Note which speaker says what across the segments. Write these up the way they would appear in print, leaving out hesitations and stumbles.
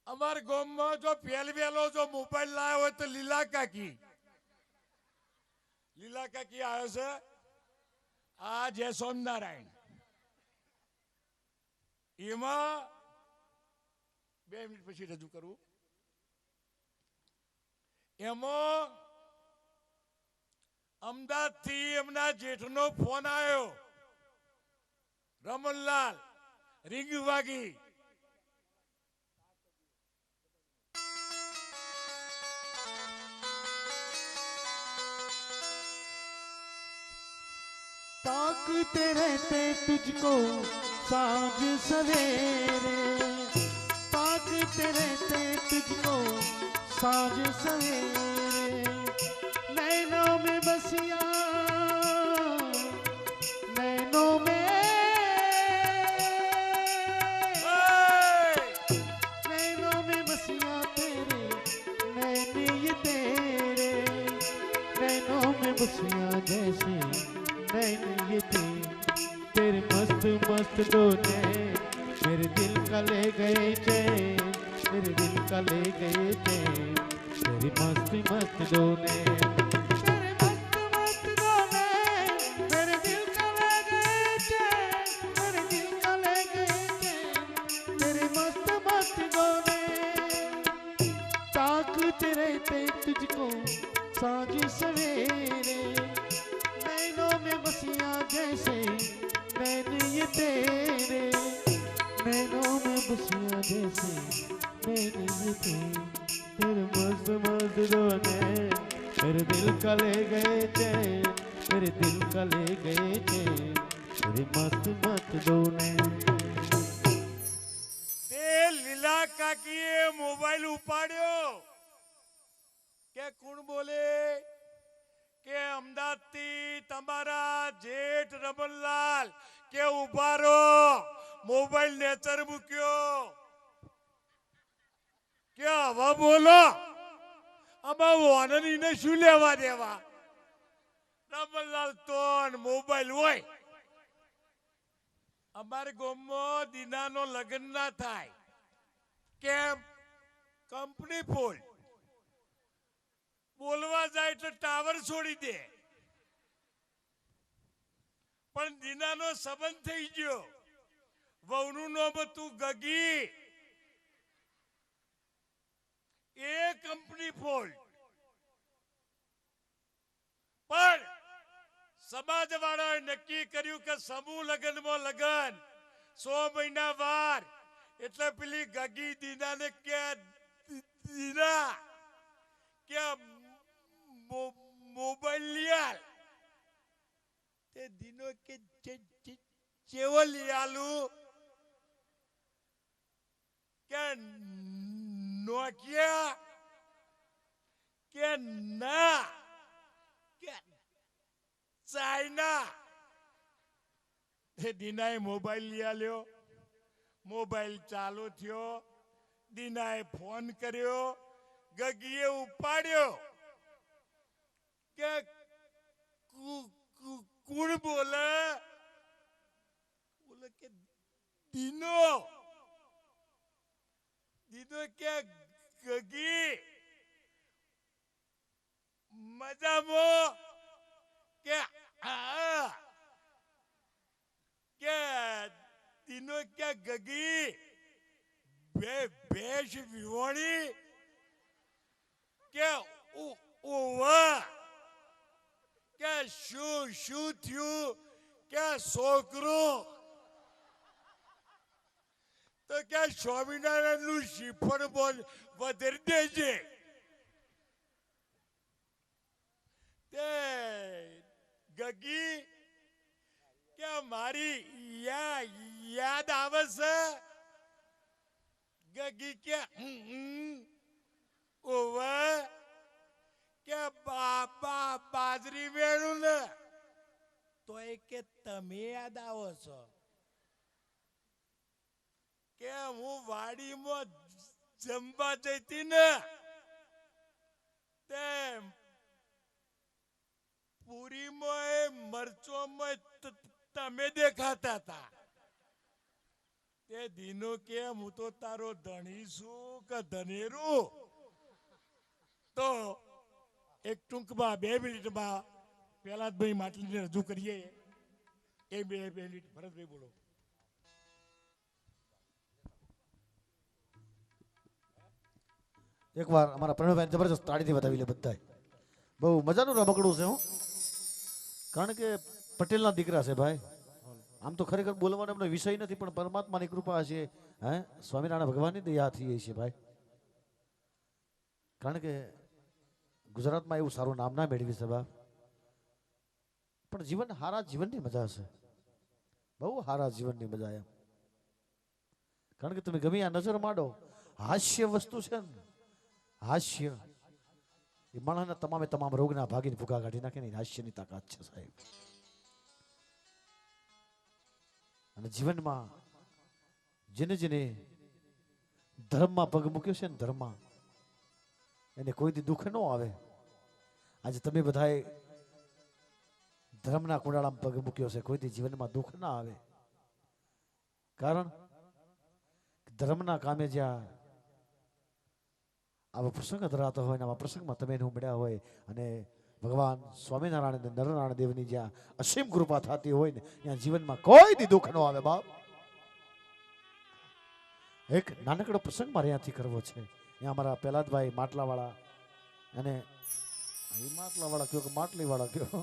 Speaker 1: અમાર ગામમાં જો પહેલો જો મોબાઈલ લાવ્યો હોય તો લીલા કાકી આવ્યો છે. આ જય સોમનારાયણ એમાં 2 મિનિટ પછી રજૂ કરું. એમાં અમદાવાદ થી એમના જેઠનો ફોન આવ્યો. રમણલાલ રીંગ વાગી.
Speaker 2: ताकते रहते तुझको साँझ सवेरे, ताकते रहते तुझको साँझ सवेरे, नैनों में बसिया नैनों में, नैनों में बसिया तेरे नैने ये तेरे, नैनों में बसिया जैसे नैन ये तेरे मस्त मस्त दोने मेरे दिल का ले गए चैन, मेरे दिल का ले गए चैन, तेरी मस्त मस्त दोने, तेरे मस्त मस्त दोने मेरे दिल का ले गए चैन, मेरे दिल का ले गए चैन, तेरे मस्त मस्त दोने, ताकते रहते तुझको साँझ सवेरे, नैनों में बसिया जैसे नैन ये तेरे, नैनों में बसिया जैसे नैन ये तेरे मस्त मस्त दोने मेरे दिल का ले गए चैन, मेरे दिल का ले गए चैन, तेरे मस्त मस्त दोने.
Speaker 1: તે લીલા કાકીએ મોબાઈલ ઉપાડ્યો કે કોણ બોલે કે અમદાવાદથી તમારા જેઠ રમણલાલ કે ઉભા રહો, મોબાઈલ નેચર મૂક્યો કે હવે બોલો આમાં વાનરીને શું લેવા દેવા. રમણલાલ તો મોબાઈલ હોય. અમારે ગામમાં દીનાનો લગ્ન ના થાય કેમ? Company fold. બોલવા જાય એટલે ટાવર છોડી દે. પણ દીનાનો સંબંધ થઈ ગયો. વહુનું નામ હતું ગગી. એ કંપની ફોલ્ડ. પણ સમાજવાળાએ નક્કી કર્યું કે સમૂહ લગ્નમાં લગ્ન 100 મહિના વાર. એટલે પેલી ગગી દીનાને કે દીના કે મોબાઈલ લિયાલ. તે દીનો કે ચેવો લિયાલું કે નોકિયા કે ના કે ચાઇના. દીનાએ મોબાઈલ લઈ આલ્યો. મોબાઈલ ચાલુ થયો. દીનાએ ફોન કર્યો. ગગીએ ઉપાડ્યો કે કોણ બોલે? બોલે કે દીનો. દીનો કે ગગી મજામાં કે કે દીનો કે ગગી ભેંસ વિહોણી કે ઓવા કે શું થયું કે છોકરો તો કે સ્વામિનારાયણનું શ્રીફળ વધારી દેજે. તે ગગી કે મારી યાદ આવે છે. ગગી કે ઓવે કે બાજરી વેણું ને તો એ કે તમે યાદ આવો છો કે હું વાડીમાં જમવા જતી ને તેમ પૂરીમાં મરચોમાં તમે દેખાતા હતા. તે દીનો કે હું તો તારો ધણી છું કે ધનેરું. તો એક ટૂંકમાં 2 મિનિટમાં પ્રહલાદભાઈ માટલીને રજૂ કરીએ. એ 2 મિનિટ ભરતભાઈ બોલો.
Speaker 3: એકવાર અમારા પ્રણવભાઈ જબરજસ્ત તાળીથી વધાવી લે બધાય. બહુ મજાનું રમકડું છે. હું કારણ કે પટેલના દીકરા છે ભાઈ. આમ તો ખરેખર બોલવાનો એમનો વિષય નથી, પણ પરમાત્માની કૃપા છે. હે, સ્વામિનારાયણ ભગવાનની દયાથી છે ભાઈ. કારણ કે ગુજરાતમાં એવું સારું નામ ના મેળવી છે બાપ, પણ જીવન હારા જીવનની મજા છે. બહુ હારા જીવનની મજા એમ. કારણ કે તમે ગમે આ નજર માંડો, હાસ્ય વસ્તુ છે ને, હાસ્ય એ માણસના તમામ રોગના ભાગીને ભૂકા કાઢી નાખે ને, હાસ્યની તાકાત છે સાહેબ. અને જીવનમાં જેને જેને ધર્મમાં પગ મૂક્યો છે ને, ધર્મમાં એને કોઈ દી દુઃખ ન આવે. આજે તમે બધાએ ધર્મના કુંડાળામાં પગ મૂક્યો છે, કોઈ દી જીવનમાં દુઃખ ના આવે. કારણ ધર્મના કામે જ્યાં આવા પ્રસંગ ધરાતો હોય ને, આવા પ્રસંગમાં તમે હું મળ્યા હોય અને ભગવાન સ્વામિનારાયણ અને નરનારાયણ દેવની જ્યાં અસીમ કૃપા થતી હોય ને, ત્યાં જીવનમાં કોઈ દી દુઃખ ન આવે બાપ. એક નાનકડો પ્રસંગ મારે અહીંયાથી કરવો છે. અહીંયા અમારા પ્રહલાદભાઈ માટલાવાળા, અને માટલાવાળા કયો કે માટલીવાળા કયો,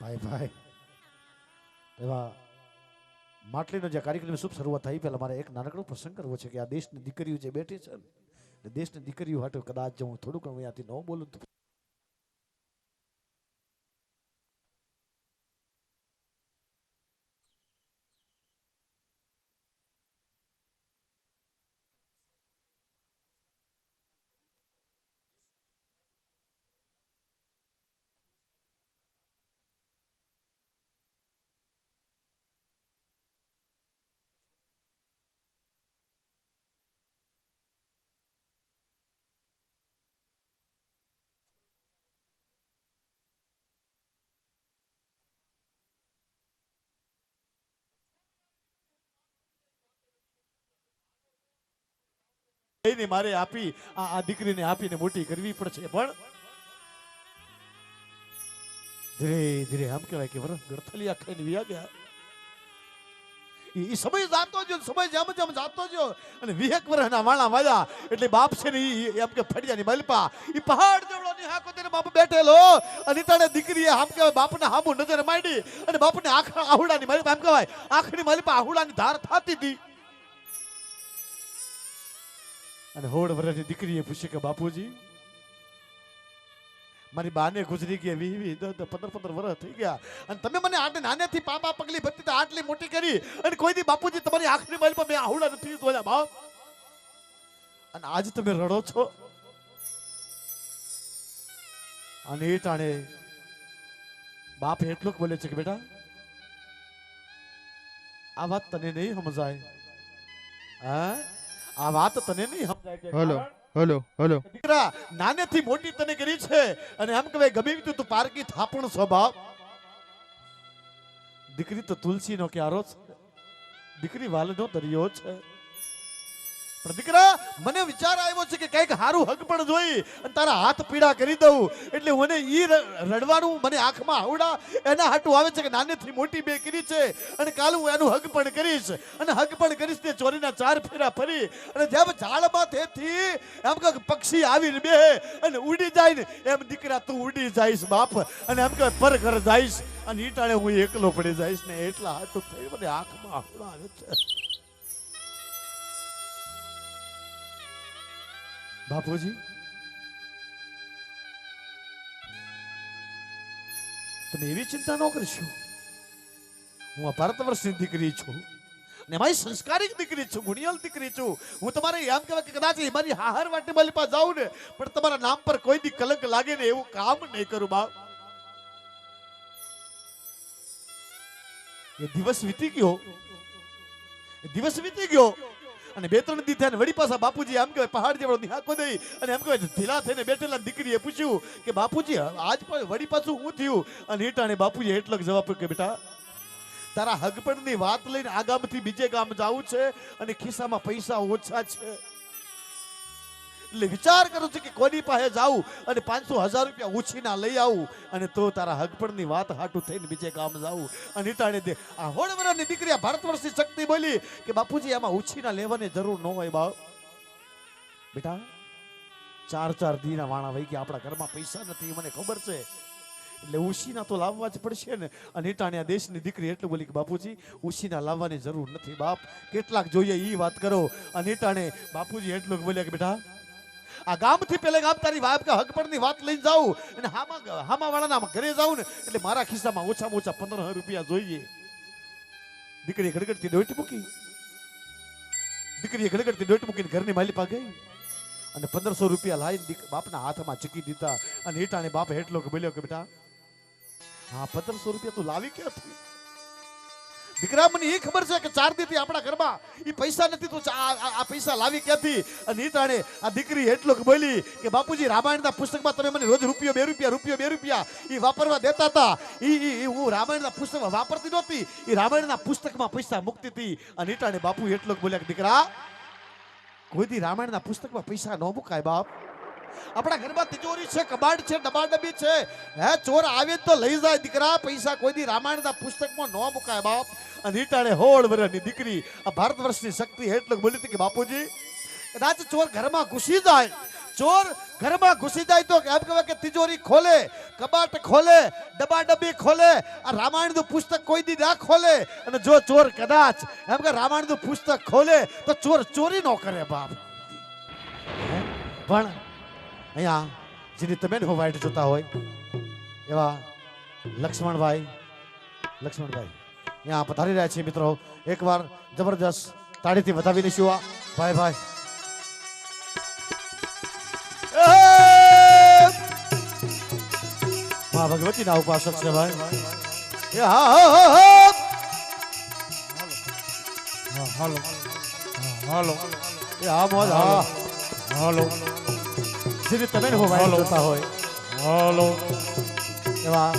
Speaker 3: ભાઈ એવા માટલીનો જે કાર્યક્રમ શુભ શરૂઆત થઈ, પહેલા મારે એક નાનકડો પ્રસંગ કરવો છે કે આ દેશની દીકરીઓ જે બેઠી છે ને, દેશની દીકરીઓ હાટો કદાચ હું થોડુંક અહીંયાથી ન બોલું તો મારે આપી આ દીકરીને આપીને મોટી કરવી પડશે. પણ ધીરે ધીરે આમ કહેવાય કે વરસ ગળથલિયા ખાઈને વ્યા ગયા. એ સમય જાતો જો, સમય જેમ જેમ જાતો જો, અને 20 વર્ષના વાળા વાળા એટલે બાપ છે ને એમ કે ફળિયાની મલપા એ પહાડ જેવડો નિહાકો તેને બાપ બેઠેલો, અને તાણે દીકરીએ આમ કહેવાય બાપને હામુ નજર માંડી, અને બાપને આંખ આહુડાની મલપા એમ કહેવાય આંખની મલપા આહુડાની ધાર થાતી હતી. અને 16 વર્ષની દીકરીએ પૂછ્યું કે બાપુજી મારી બાને ગુજરી ગયા 20 15 વર્ષ થઈ ગયા, અને તમે મને આટલે નાનેથી પાપા પગલી ભરતી તો આટલી મોટી કરી, અને કોઈ દી બાપુજી તમારી આંખની મલપા મેં આહુડા નથી જોયા બાપ, અને આજ તમે રડો છો. અને એ ટાણે બાપ એટલું બોલે છે કે બેટા આ વાત તને નહીં સમજાય. હા, આ વાત તને નહીં સમજાય.
Speaker 2: હલો
Speaker 3: દીકરા નાનેથી મોટી તને કરી છે, અને એમ કહેવાય ગમે તું પારકી થાપણ સ્વભાવ. દીકરી તો તુલસી નો ક્યારો છે, દીકરી વાલનો દરિયો છે. પણ દીકરા મને વિચાર આવ્યો છે કે કઈક હારું હક પણ જોઈ અને તારા હાથ પીડા કરી દઉં, એટલે મને ઈ રડવાનું મને આંખમાં આવડા એના હાટું આવે છે કે નાનેથી મોટી બે કરી છે, અને કાલ હું એનું હક પણ કરીશ, અને હક પણ કરીશ તે ચોરીના 4 ફેરા ફરી, અને જેમ ઝાડમાં તેથી એમ કે પક્ષી આવીને બે અને ઉડી જાય ને એમ દીકરા તું ઉડી જઈશ બાપ, અને એમ કે પર ઘર જઈશ, અને ઈ ટાણે હું એકલો પડી જઈશ ને, એટલા હાટું થઈ મને આંખમાં આવડા આવે છે. બાપુજી તમે એવી ચિંતા ન કરશો. હું આ ભારત વર્ષની દીકરી છું, ને મારી સંસ્કારિક દીકરી છું, ગુણિયલ દીકરી છું. હું તમારે એમ કહેવાય કે કદાચ મારી હાહર વાટે મારી પાસે જાઉં ને, પણ તમારા નામ પર કોઈ દી કલંક લાગે ને એવું કામ નહીં કરું બાપ. એ દિવસ વીતી ગયો, અને 2-3 દી થયા વળી પાછા બાપુજી એમ કહેવાય પહાડ જેવડો નિહાકો દઈ, અને એમ કહેવાય ઢીલા થઈને બેઠેલા દીકરીએ પૂછ્યું કે બાપુજી આજ પણ વળી પાછું હું થયું, અને ઈટાણે બાપુજી એટલો જવાબ કે બેટા તારા હગપણની વાત લઈને આ ગામથી બીજે ગામ જાવું છે અને ખિસ્સામાં પૈસા ઓછા છે, એટલે વિચાર કરું છું કે કોની પાસે જાઉં અને 500,000 રૂપિયા ઉછીના લઈ આવું અને તો તારા હગપણની વાત હાટું થઈને બીજે ગામ જાઉં. અને ઈટાણે દે આ હોળવરાની દીકરી આ ભારત વર્ષની શક્તિ બોલી કે બાપુજી આમાં ઉછીના લેવાની જરૂર ન હોય બાપ. બેટા 4 દીના વાણા વહી ગયા, આપણા ઘરમાં પૈસા નથી મને ખબર છે, એટલે ઉછીના તો લાવવા જ પડશે ને. અને ઈટાણે આ દેશની દીકરી એટલું બોલી કે બાપુજી ઉછીના લાવવાની જરૂર નથી બાપ, કેટલાક જોઈએ ઈ વાત કરો. અને ઈટાણે બાપુજી એટલું બોલ્યા કે બેટા આ ગામથી પેલે ગામ તારી વાપ કે હગપણની વાત લઈને જાઉં અને હામા વાળાના ઘરે જાઉં ને એટલે મારા ખિસ્સામાં ઓછામાં ઓછા 15 રૂપિયા જોઈએ. દીકરીએ ગડગડતી દોટ મૂકી, દીકરીએ ગડગડતી દોટ મૂકીને ઘરની માલિપા ગઈ અને 1500 રૂપિયા લાવીને બાપના હાથમાં ચૂકી દીધા. અને ઈટાણે બાપ હેટલો કે બોલ્યો કે બેટા હા 1500 રૂપિયા તું લાવી ક્યાંથી? દીકરા મને એ ખબર છે કે 4 દીથી આપણા ઘરમાં એ પૈસા નથી, તો આ પૈસા લાવી ક્યાંથી? અને ઈટાણે આ દીકરી એટલું બોલી કે બાપુજી રામાયણના પુસ્તકમાં તમે મને રોજ રૂપિયો 2 રૂપિયા એ વાપરવા દેતા હતા, હું રામાયણના પુસ્તકમાં વાપરતી નહોતી, એ રામાયણના પુસ્તકમાં પૈસા મૂકતી હતી. અને ઈટાણે બાપુ એટલું બોલ્યા કે દીકરા કોઈ દી રામાયણના પુસ્તકમાં પૈસા ન મુકાય બાપ. આપણા ઘરમાં તિજોરી છે, કબાડ છે, ડબ્બી છે, હે ચોર આવે તો લઈ જાય દીકરા, પૈસા કોઈ દી રામાયણના પુસ્તકમાં ન મુકાય બાપ. અને ઈટાણે 16 વર્ષની દીકરી આ ભારત વર્ષની શક્તિ એટલું બોલી હતી કે બાપુજી કદાચ ચોર ઘરમાં ઘૂસી જાય, ચોર ઘરમાં ઘૂસી જાય તો એમ કહેવાય કે તિજોરી ખોલે, કબાટ ખોલે, ડબ્બી ખોલે, આ રામાયણનું પુસ્તક કોઈ દી ના ખોલે. અને જો ચોર કદાચ એમ કે રામાયણનું પુસ્તક ખોલે તો ચોર ચોરી ન કરે બાપ. પણ અહીંયા જેની તમે હું વાઈટ જોતા હોય એવા લક્ષ્મણભાઈ અહીંયા પધારી રહ્યા છે મિત્રો, એકવાર જબરદસ્ત તાળીથી વધાવી લઈશું. આ ભાઈ માં ભગવતીના ઉપાસક છે ભાઈ. એ હા હાલો એ હા મોજ હા હાલો જેની તમે હું વાઈટ જોતા હોય હાલો એવા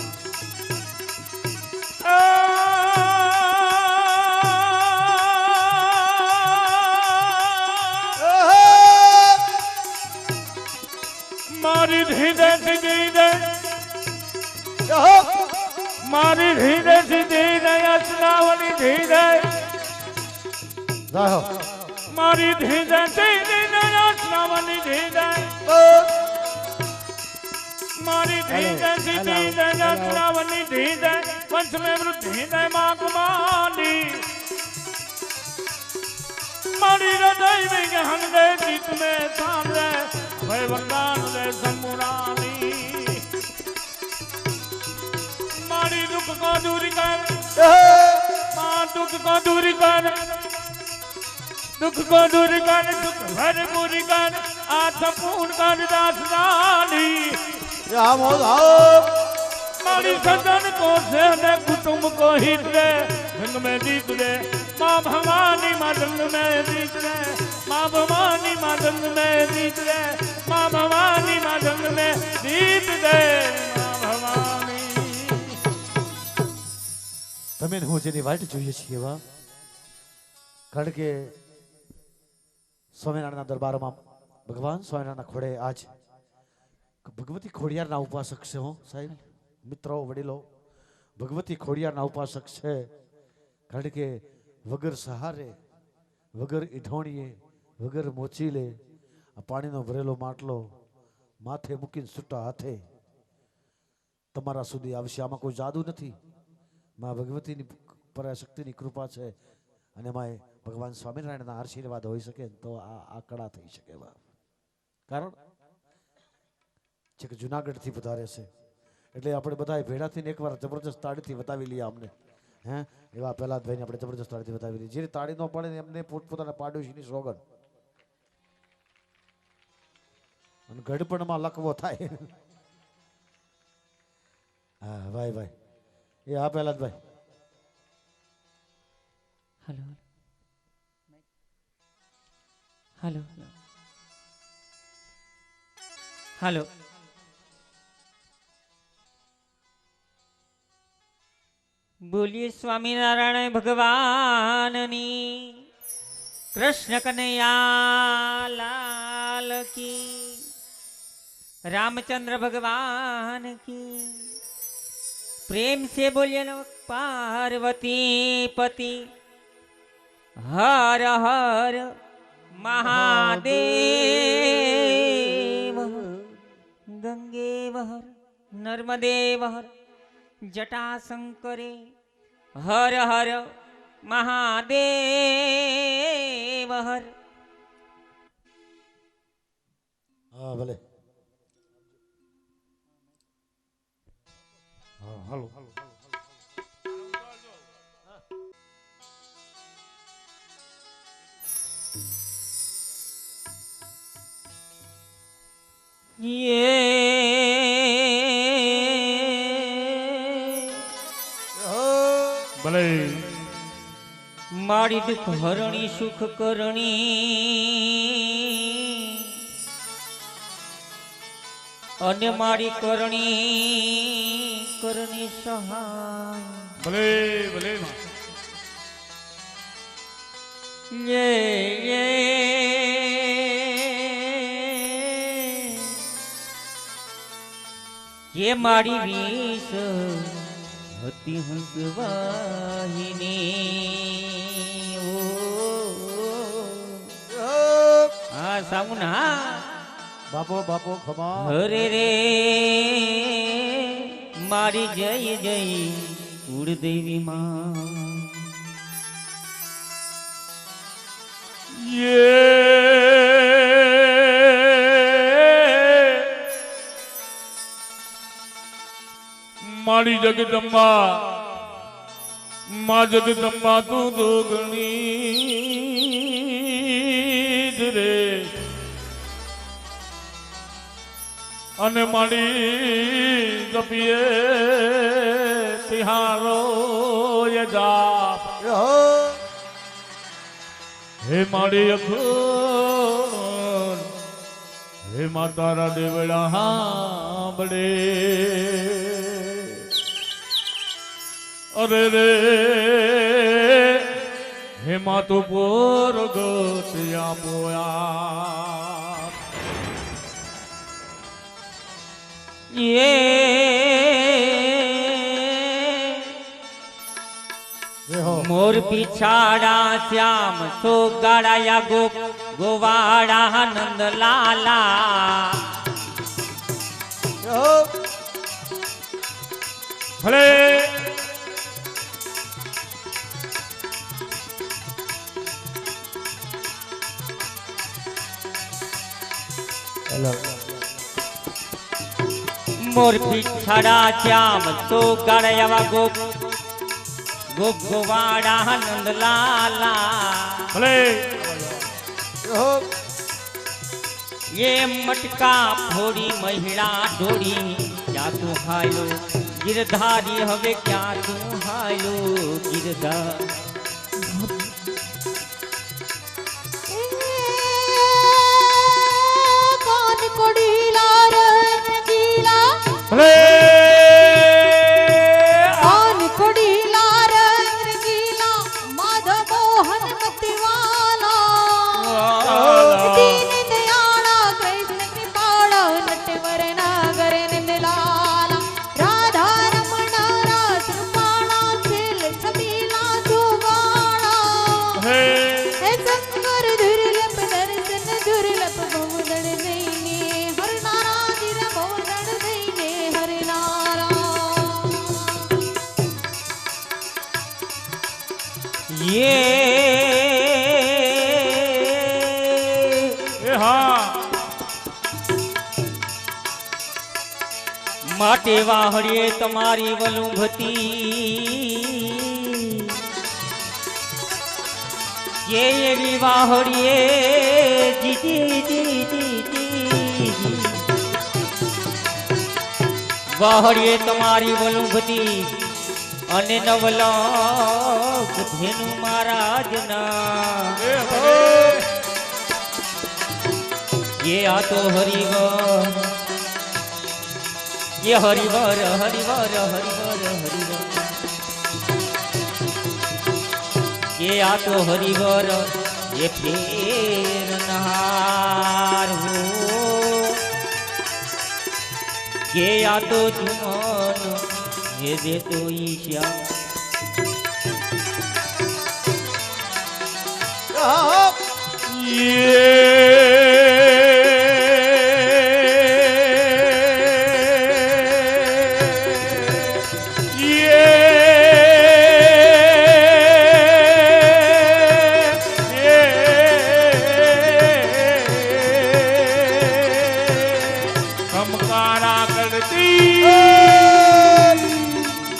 Speaker 4: મારી હૃદય મારી હૃદય હૃદય અસનાવની હૃદય મારી હૃદય હૃદય અસનાવની હૃદય મારી હૃદય હૃદય અસનાવની હૃદય પંચમે વૃદ્ધ હૃદય માગમાની મારી હૃદય વિંગ હંદે ચિત में सामने भय वरदान दे संपुरानी मारी दुख को दूर कर मां दुख को दूर कर दुख को दूर कर दुख भर पूरी कर आत्म पूर्ण कर दास रानी
Speaker 3: या मोद
Speaker 4: मारी सदन को से कुटुंब को हित दे रंग में जीत दे माँ भवानी माँ रंग में जीत दे माँ भवानी माँ रंग में जीत दे माँ भवानी माँ रंग में जीत दे माँ भवानी.
Speaker 3: તમે હું જેની વાટ જોઈએ છીએ એવા કારણ કે સ્વામિનારાયણના દરબારમાં ભગવાન સ્વામિનારાયણના ખોડે આજ ભગવતી ખોડિયારના ઉપાસક છે. હું સાહેબ મિત્રો વડીલો ભગવતી ખોડિયારના ઉપાસક છે કારણ કે વગર સહારે વગર ઈઢોણીએ વગર મોચીલે આ પાણીનો ભરેલો માટલો માથે મૂકીને છૂટા હાથે તમારા સુધી આવશે. આમાં કોઈ જાદુ નથી, માં ભગવતીની પરાશક્તિની કૃપા છે અને એમાં ભગવાન સ્વામિનારાયણના આશીર્વાદ હોઈ શકે તો આ કળા થઈ શકે. કારણ છે કે જુનાગઢથી વધારે છે એટલે આપણે બધા ભેળા થઈને એકવાર જબરજસ્ત તાળીથી બતાવી લઈએ અમને. હે એવા પહેલા ભાઈને આપણે જબરજસ્ત તાળીથી બતાવી લઈએ. જે તાળી ન પડે એમને પોતપોતાના પાડોશીની સોગન અને ગઢપણમાં લખવો થાય. હા ભાઈ એ આ પહેલા ભાઈ
Speaker 5: हेलो हेलो हेलो બોલીએ સ્વામિનારાયણ ભગવાનની કૃષ્ણ કનૈયા લાલ કી रामचंद्र भगवान की प्रेम से बोलिए नमः पार्वती पति हर हर महादेव गंगे वहर नर्मदे वहर जटा शंकरे हर हर महादेव हर।
Speaker 3: હા ભલે
Speaker 4: હાલો ભલે
Speaker 5: મારી દુઃખ હરણી સુખ કરણી અને મારી કરણી સહાય
Speaker 4: ભલે ભલે માં
Speaker 5: ये मारी वीस હતી હંસવાહિની ઓ હા સામુના
Speaker 3: બાપો બાપો ખમા
Speaker 5: હરે રે મારી જય જય કુળદેવી માં
Speaker 4: મારી જગદંબા માં જગદંબા તું દોગણી જ રે અને મારી જપીએ તિહારો ય જાપ હે મારી અખોર હે માતારા દેવડા હાંભળે અરે રે હે માતો પોર ગોત્યા પોયા
Speaker 5: मोर पिछाड़ा श्याम सो गाड़ाया गोवाड़ा नंद लाला
Speaker 4: ભલે
Speaker 5: मोर पिछाड़ा श्याम सो गाड़ाया गोवाड़ा नंद लाला
Speaker 4: ભલે
Speaker 5: ये मटका फोड़ी महिला ढोड़ी क्या तू हायो गिरधारी हवे क्या तू हायो गिरधार
Speaker 6: कान कोडीला रंगीला
Speaker 4: ભલે
Speaker 6: कान कोडीला रंगीला माधव मोहन मतिवाला दीन दयाला कृष्ण कृपाला नटवर नागर निंदलाला राधा रमण रास रूपाला खेल छबीला जुगाला
Speaker 4: હે
Speaker 6: हे शंकर दुर्लभ दर्शन दुर्लभ बहुदड़ दैने हर नाराजिर बहुदड़ दैने हर नारा
Speaker 5: ये
Speaker 4: એ હા
Speaker 5: माटे वाहड़िए तुम्हारी वलुभती ये वाहड़िए जी जी जी जी जी वाहड़िए तुम्हारी वलुभती અને નવલોક ધેનુ મહારાજના ये आ तो हरिवर ये हरिवर हरिवर हरिवर हरिवर કે આ તો હરિવર એ ફેરનહાર હો કે આ તો ચુમન એ દેતો ઈશ્યા
Speaker 3: આ
Speaker 4: ये